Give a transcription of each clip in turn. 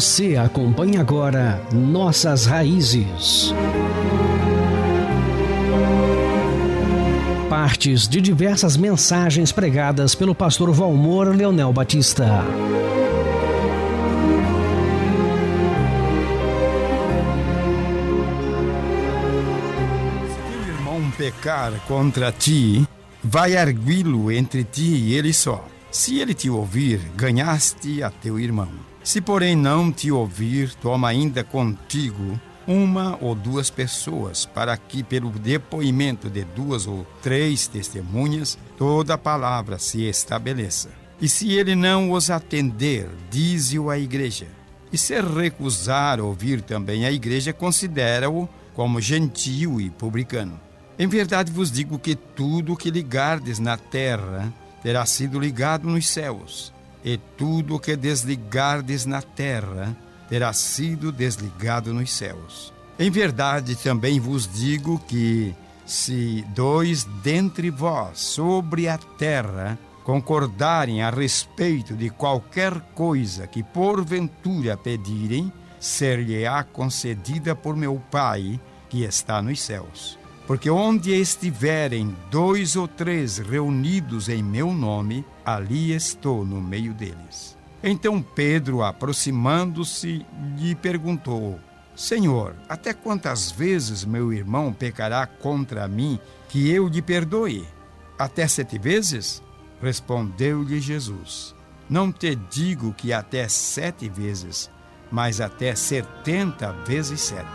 Você acompanha agora Nossas Raízes. Partes de diversas mensagens pregadas pelo pastor Valmor Leonel Batista. Se teu irmão pecar contra ti, vai arguí-lo entre ti e ele só. Se ele te ouvir, ganhaste a teu irmão. Se, porém, não te ouvir, toma ainda contigo uma ou duas pessoas, para que, pelo depoimento de 2 ou 3 testemunhas, toda a palavra se estabeleça. E se ele não os atender, dize-o à igreja. E se recusar ouvir também a igreja, considera-o como gentio e publicano. Em verdade vos digo que tudo o que ligardes na terra terá sido ligado nos céus, e tudo o que desligardes na terra terá sido desligado nos céus. Em verdade também vos digo que, se 2 dentre vós sobre a terra concordarem a respeito de qualquer coisa que porventura pedirem, ser-lhe-á concedida por meu Pai que está nos céus. Porque onde estiverem 2 ou 3 reunidos em meu nome, ali estou no meio deles. Então Pedro, aproximando-se, lhe perguntou: Senhor, até quantas vezes meu irmão pecará contra mim, que eu lhe perdoe? Até 7 vezes? Respondeu-lhe Jesus: Não te digo que até 7 vezes, mas até 70 vezes 7.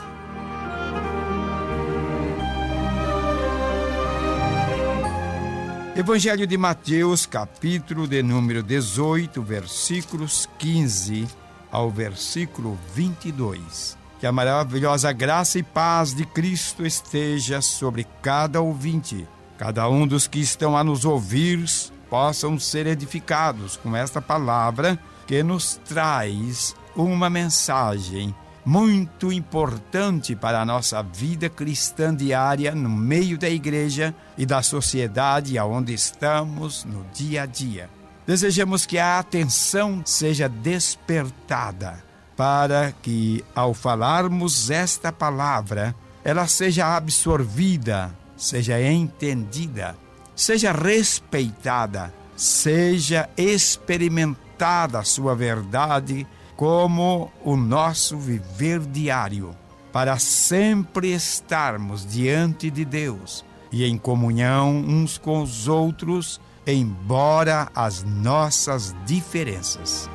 Evangelho de Mateus, capítulo de número 18, versículos 15 ao versículo 22. Que a maravilhosa graça e paz de Cristo esteja sobre cada ouvinte. Cada um dos que estão a nos ouvir possam ser edificados com esta palavra que nos traz uma mensagem muito importante para a nossa vida cristã diária no meio da igreja e da sociedade aonde estamos no dia a dia. Desejamos que a atenção seja despertada para que, ao falarmos esta palavra, ela seja absorvida, seja entendida, seja respeitada, seja experimentada a sua verdade como o nosso viver diário, para sempre estarmos diante de Deus e em comunhão uns com os outros, embora as nossas diferenças.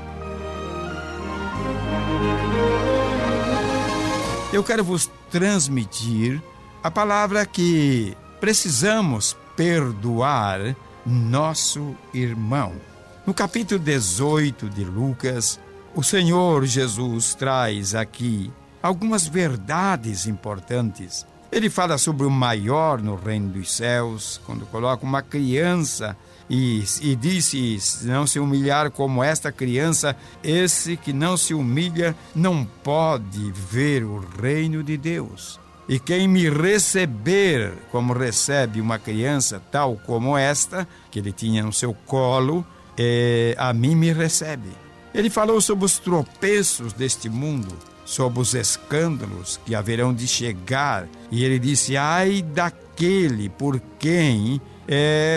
Eu quero vos transmitir a palavra que precisamos perdoar nosso irmão. No capítulo 18 de Lucas, o Senhor Jesus traz aqui algumas verdades importantes. Ele fala sobre o maior no reino dos céus, quando coloca uma criança e disse: se não se humilhar como esta criança, esse que não se humilha não pode ver o reino de Deus. E quem me receber como recebe uma criança tal como esta, que ele tinha no seu colo, a mim me recebe. Ele falou sobre os tropeços deste mundo, sobre os escândalos que haverão de chegar. E ele disse: ai daquele por quem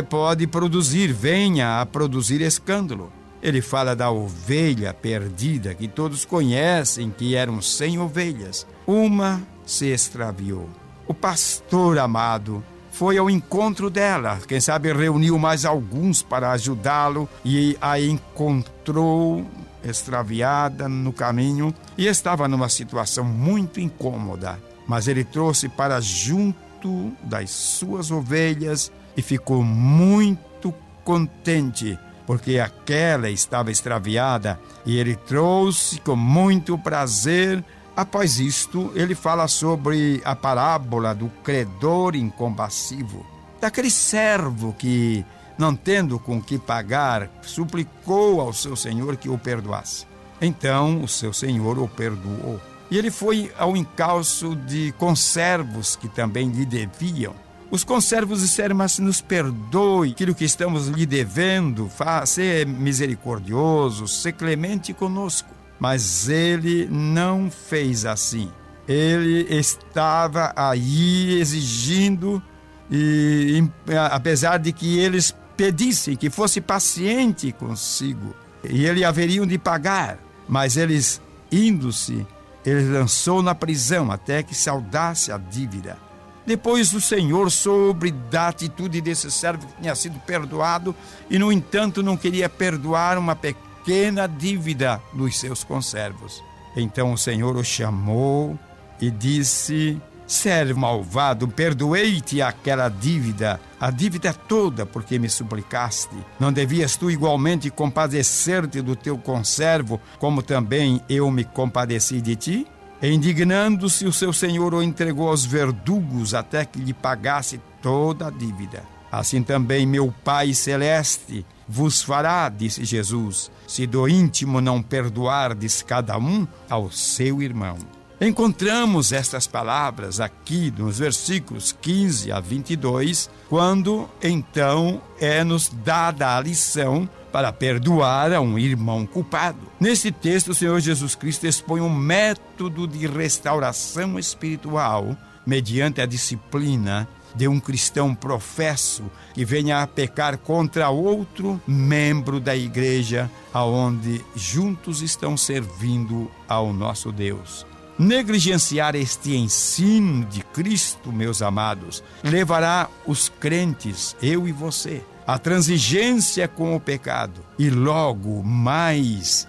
pode produzir, venha a produzir escândalo. Ele fala da ovelha perdida, que todos conhecem, que eram 100 ovelhas. Uma se extraviou. O pastor amado foi ao encontro dela, quem sabe reuniu mais alguns para ajudá-lo e a encontrou extraviada no caminho e estava numa situação muito incômoda. Mas ele trouxe para junto das suas ovelhas e ficou muito contente, porque aquela estava extraviada e ele trouxe com muito prazer. Após isto, ele fala sobre a parábola do credor incompassivo, daquele servo que, não tendo com que pagar, suplicou ao seu senhor que o perdoasse. Então, o seu senhor o perdoou. E ele foi ao encalço de conservos que também lhe deviam. Os conservos disseram: mas nos perdoe aquilo que estamos lhe devendo, ser misericordioso, ser clemente conosco. Mas ele não fez assim. Ele estava aí exigindo, e apesar de que eles pedissem que fosse paciente consigo, e ele haveriam de pagar, mas eles, indo-se, ele lançou na prisão até que saldasse a dívida. Depois o Senhor soube da atitude desse servo que tinha sido perdoado e, no entanto, não queria perdoar uma pequena dívida dos seus conservos. Então o Senhor o chamou e disse: servo malvado, perdoei-te aquela dívida, a dívida toda, porque me suplicaste. Não devias tu igualmente compadecer-te do teu conservo, como também eu me compadeci de ti? Indignando-se, o seu senhor o entregou aos verdugos até que lhe pagasse toda a dívida. Assim também meu Pai Celeste vos fará, disse Jesus, se do íntimo não perdoardes cada um ao seu irmão. Encontramos estas palavras aqui nos versículos 15 a 22, quando então é-nos dada a lição para perdoar a um irmão culpado. Nesse texto, o Senhor Jesus Cristo expõe um método de restauração espiritual mediante a disciplina de um cristão professo que venha a pecar contra outro membro da igreja, aonde juntos estão servindo ao nosso Deus. Negligenciar este ensino de Cristo, meus amados, levará os crentes, eu e você, à transigência com o pecado. E logo mais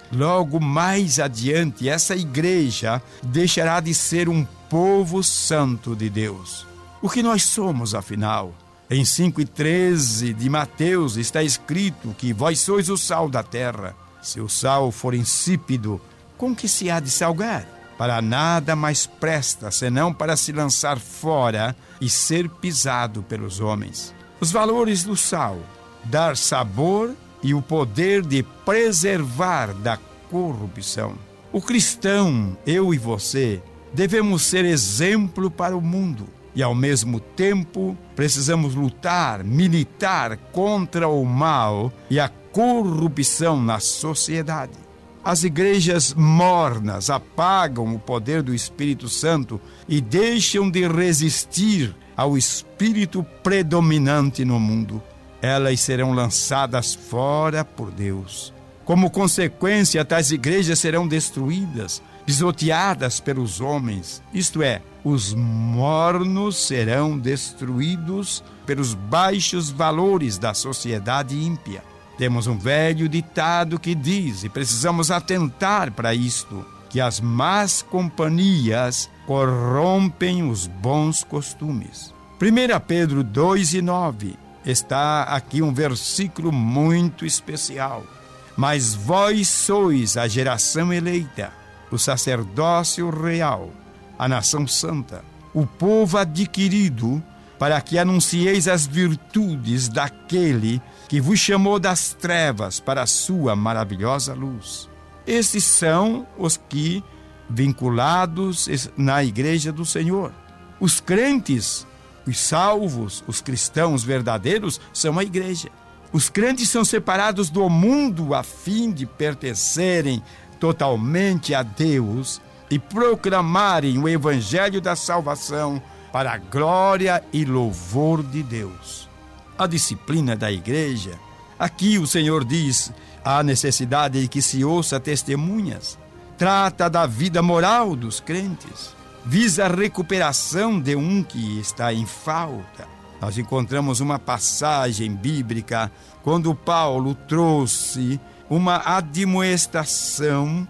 adiante, essa igreja deixará de ser um povo santo de Deus. O que nós somos, afinal? Em 5:13 de Mateus está escrito que vós sois o sal da terra. Se o sal for insípido, com que se há de salgar? Para nada mais presta, senão para se lançar fora e ser pisado pelos homens. Os valores do sal: dar sabor e o poder de preservar da corrupção. O cristão, eu e você, devemos ser exemplo para o mundo e, ao mesmo tempo, precisamos lutar, militar contra o mal e a corrupção na sociedade. As igrejas mornas apagam o poder do Espírito Santo e deixam de resistir ao Espírito predominante no mundo. Elas serão lançadas fora por Deus. Como consequência, tais igrejas serão destruídas, pisoteadas pelos homens. Isto é, os mornos serão destruídos pelos baixos valores da sociedade ímpia. Temos um velho ditado que diz, e precisamos atentar para isto, que as más companhias corrompem os bons costumes. 1 Pedro 2:9 está aqui um versículo muito especial. Mas vós sois a geração eleita, o sacerdócio real, a nação santa, o povo adquirido, para que anuncieis as virtudes daquele que vos chamou das trevas para a sua maravilhosa luz. Esses são os que, vinculados na igreja do Senhor. Os crentes, os salvos, os cristãos verdadeiros, são a igreja. Os crentes são separados do mundo a fim de pertencerem totalmente a Deus e proclamarem o evangelho da salvação para a glória e louvor de Deus. A disciplina da igreja, aqui o Senhor diz, há necessidade de que se ouça testemunhas, trata da vida moral dos crentes, visa a recuperação de um que está em falta. Nós encontramos uma passagem bíblica quando Paulo trouxe uma admoestação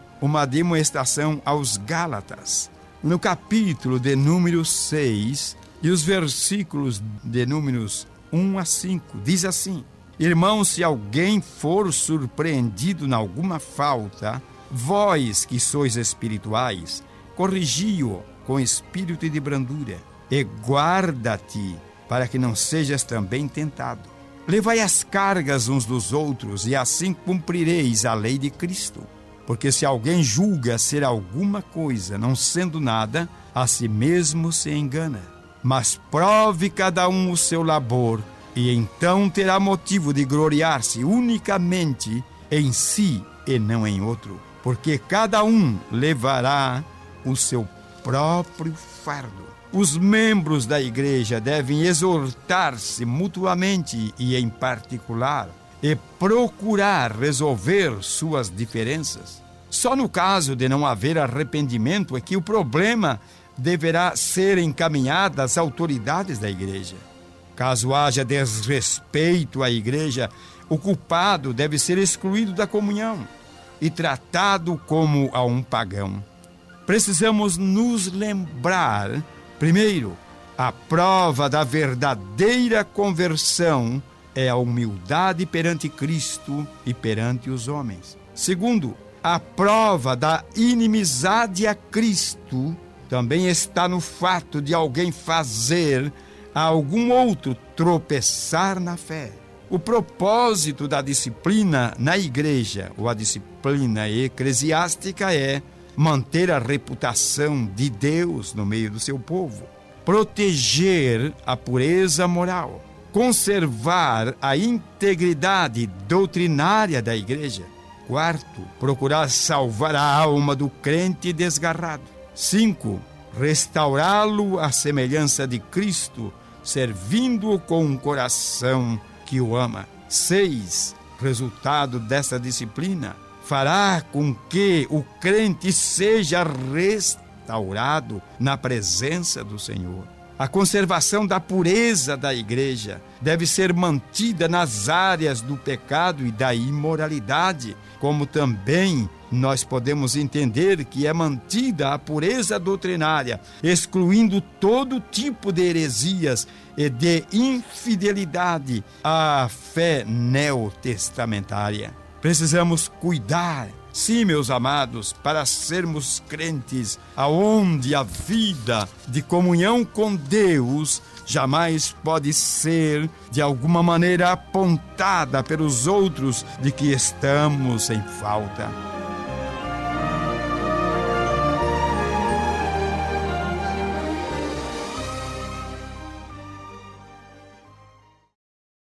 aos Gálatas. No capítulo de número 6 e os versículos de números 1 a 5, diz assim: Irmãos, se alguém for surpreendido em alguma falta, vós que sois espirituais, corrigi-o com espírito de brandura, e guarda-te para que não sejas também tentado. Levai as cargas uns dos outros, e assim cumprireis a lei de Cristo. Porque se alguém julga ser alguma coisa, não sendo nada, a si mesmo se engana. Mas prove cada um o seu labor, e então terá motivo de gloriar-se unicamente em si e não em outro. porque cada um levará o seu próprio fardo. Os membros da igreja devem exortar-se mutuamente e em particular e procurar resolver suas diferenças. Só no caso de não haver arrependimento é que o problema deverá ser encaminhado às autoridades da igreja. Caso haja desrespeito à igreja, o culpado deve ser excluído da comunhão e tratado como a um pagão. Precisamos nos lembrar, primeiro, a prova da verdadeira conversão é a humildade perante Cristo e perante os homens. Segundo, a prova da inimizade a Cristo também está no fato de alguém fazer a algum outro tropeçar na fé. O propósito da disciplina na igreja, ou a disciplina eclesiástica, é manter a reputação de Deus no meio do seu povo, proteger a pureza moral, conservar a integridade doutrinária da igreja. Quarto, procurar salvar a alma do crente desgarrado. 5, restaurá-lo à semelhança de Cristo, servindo-o com um coração que o ama. 6, resultado dessa disciplina fará com que o crente seja restaurado na presença do Senhor. A conservação da pureza da igreja deve ser mantida nas áreas do pecado e da imoralidade, como também nós podemos entender que é mantida a pureza doutrinária, excluindo todo tipo de heresias e de infidelidade à fé neotestamentária. Precisamos cuidar, sim, meus amados, para sermos crentes aonde a vida de comunhão com Deus jamais pode ser de alguma maneira apontada pelos outros de que estamos em falta.